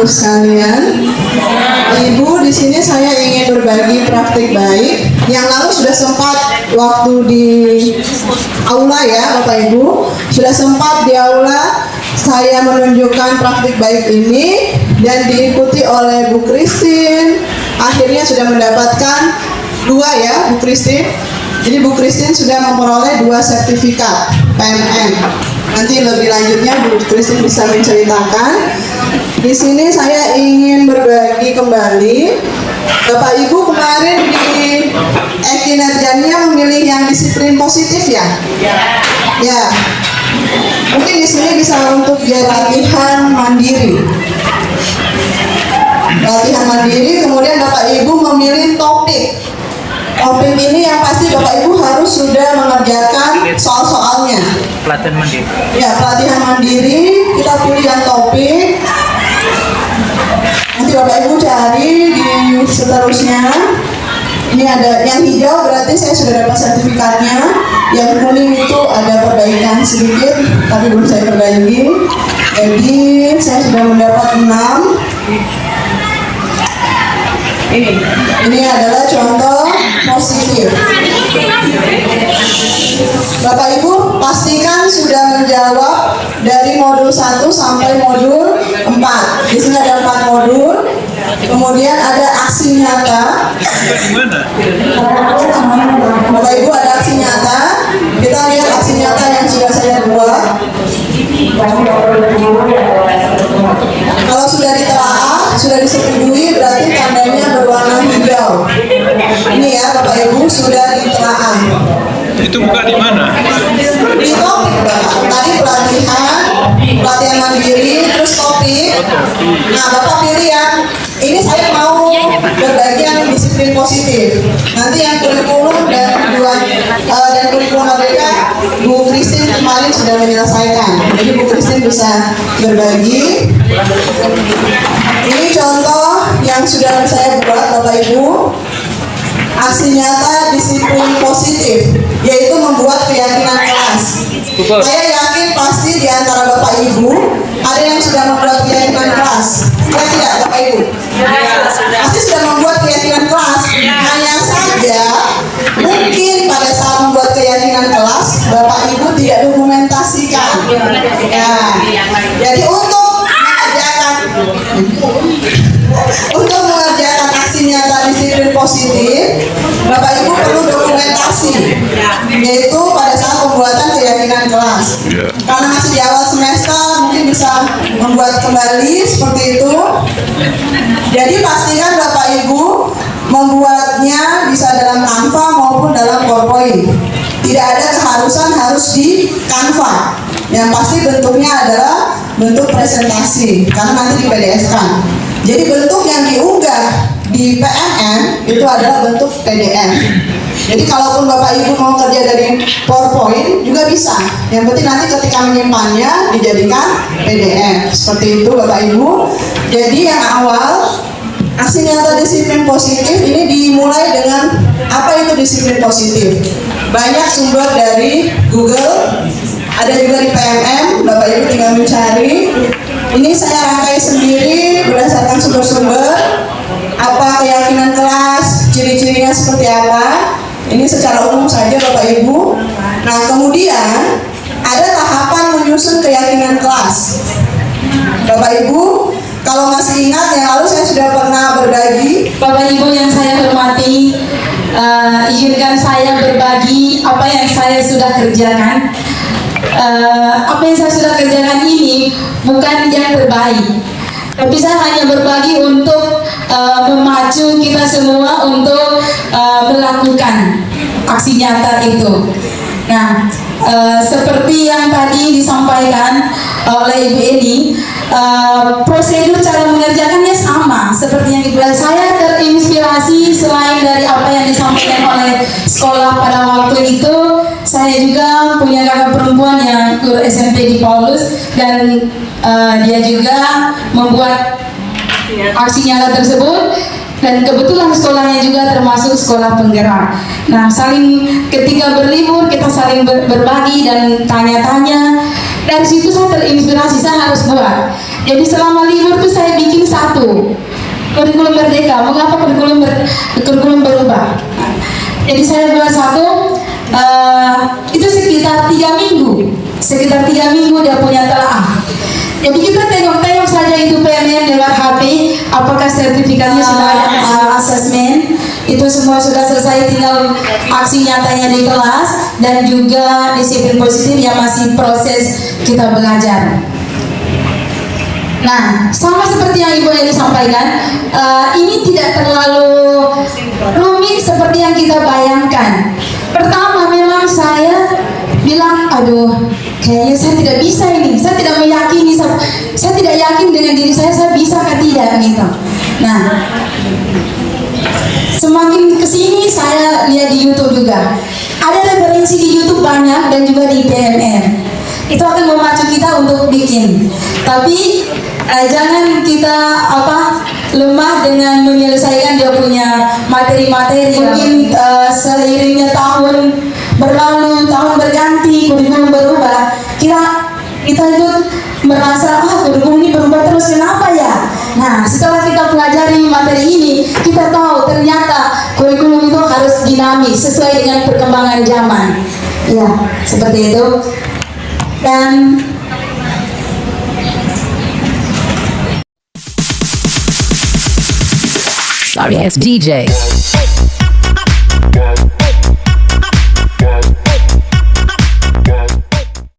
sekalian. Ibu, di sini saya ingin berbagi praktik baik. Yang lalu sudah sempat waktu di aula ya, Bapak Ibu, sudah sempat di aula saya menunjukkan praktik baik ini dan diikuti oleh Bu Christine. Akhirnya sudah mendapatkan 2 ya, Bu Christine. Jadi Bu Christine sudah memperoleh 2 sertifikat PMM. Nanti lebih lanjutnya Bu Christine bisa menceritakan. Di sini saya ingin berbagi kembali. Bapak Ibu kemarin di kinerjanya memilih yang disiplin positif ya? Ya. Mungkin di sini bisa untuk jadi latihan mandiri. Latihan mandiri, kemudian Bapak Ibu memilih topik. Topik ini yang pasti Bapak Ibu harus sudah mengerjakan soal-soalnya. Pelatihan mandiri. Ya, pelatihan mandiri, kita pilih yang topik. Nanti Bapak Ibu cari di seterusnya. Ini ada yang hijau berarti saya sudah dapat sertifikatnya. Yang kuning itu ada perbaikan sedikit, tapi belum saya perbaiki. Jadi saya sudah mendapat 6. Ini adalah contoh positif. Bapak Ibu pastikan sudah menjawab dari modul 1 sampai modul 4. Di sini ada 4 modul. Kemudian ada aksi nyata. Bapak Ibu ada aksi nyata. Kita lihat aksi nyata yang sudah saya buat. Kalau sudah ditelaah, sudah disetujui, berarti tandanya berwarna hijau. Ini ya Bapak Ibu sudah ditelaah. Itu buka di mana? Di topik Bapak. Tadi pelatihan mandiri, terus topik. Nah Bapak pilih yang ini saya mau berbagi yang disiplin positif. Nanti yang kurikulum dan kurikulum mereka Bu Christine kemarin sudah menyelesaikan. Jadi Bu Christine bisa berbagi. Ini contoh yang sudah saya buat Bapak Ibu. Aksi nyata disiplin positif, yaitu membuat keyakinan kelas. Saya yakin pasti di antara Bapak Ibu ada yang sudah membuat keyakinan kelas. Ya tidak Bapak Ibu? Pasti sudah membuat keyakinan kelas. Hanya saja mungkin pada saat membuat keyakinan kelas Bapak Ibu tidak dokumentasikan. Ya. Jadi untuk mengerjakan aksi nyata disiplin positif, Bapak Ibu perlu dokumentasi, yaitu pada saat pembuatan keyakinan kelas. Karena masih di awal semester, mungkin bisa membuat kembali seperti itu. Jadi pastikan Bapak Ibu membuatnya bisa dalam Canva maupun dalam PowerPoint. Tidak ada keharusan harus di Canva. Yang pasti bentuknya adalah bentuk presentasi, karena nanti di PDF-kan. Jadi bentuk yang diunggah di PMM itu adalah bentuk PDF. Jadi kalaupun Bapak Ibu mau kerja dari PowerPoint juga bisa. Yang penting nanti ketika menyimpannya dijadikan PDF. Seperti itu Bapak Ibu. Jadi yang awal aksi nyata disiplin positif ini dimulai dengan apa itu disiplin positif. Banyak sumber dari Google, ada juga di PMM, Bapak Ibu tinggal mencari. Ini saya rangkai sendiri berdasarkan sumber-sumber. Apa keyakinan kelas, ciri-cirinya seperti apa. Ini secara umum saja Bapak Ibu. Nah kemudian ada tahapan menyusun keyakinan kelas. Bapak Ibu, kalau masih ingat yang lalu saya sudah pernah berbagi. Bapak Ibu yang saya hormati, izinkan saya berbagi apa yang saya sudah kerjakan. Apa yang saya sudah kerjakan ini bukan yang terbaik, tapi saya hanya berbagi untuk memacu kita semua untuk melakukan aksi nyata itu. Nah, seperti yang tadi disampaikan oleh Ibu Eni, prosedur cara mengerjakannya sama seperti yang Ibu. Saya terinspirasi selain dari apa yang disampaikan oleh sekolah pada waktu itu. Saya juga punya kakak perempuan yang guru SMP di Paulus, dan dia juga membuat aksi nyata tersebut, dan kebetulan sekolahnya juga termasuk sekolah penggerak. Nah, ketika berlibur kita saling berbagi dan tanya-tanya. Dari situ saya terinspirasi, saya harus buat. Jadi selama libur tuh saya bikin satu kurikulum merdeka. Mengapa kurikulum berubah? Jadi saya buat satu, itu sekitar 3 minggu. Sekitar 3 minggu dia punya telaah. Jadi kita tengok-tengok saja itu PMN lewat HP, apakah sertifikatnya sudah ada asesmen, itu semua sudah selesai, tinggal aksi nyatanya di kelas dan juga disiplin positif yang masih proses kita belajar. Nah, sama seperti yang Ibu Eli sampaikan, ini tidak terlalu rumit seperti yang kita bayangkan. Pertama, memang saya bilang, aduh, kayaknya saya tidak bisa ini, saya tidak meyakini, saya tidak yakin dengan diri saya bisa atau tidak gitu. Nah, semakin kesini saya lihat di YouTube juga, ada referensi di YouTube banyak dan juga di PMN. Itu akan memacu kita untuk bikin. Tapi jangan kita lemah dengan menyelesaikan dia punya materi-materi. Mungkin seiringnya tahun berlalu, tahun berganti, kurikulum berubah, kita itu merasa kurikulum ini berubah terus, kenapa ya? Nah, setelah kita pelajari materi ini, kita tahu ternyata kurikulum itu harus dinamis sesuai dengan perkembangan zaman. Ya, seperti itu. Dan Sorry, it's DJ.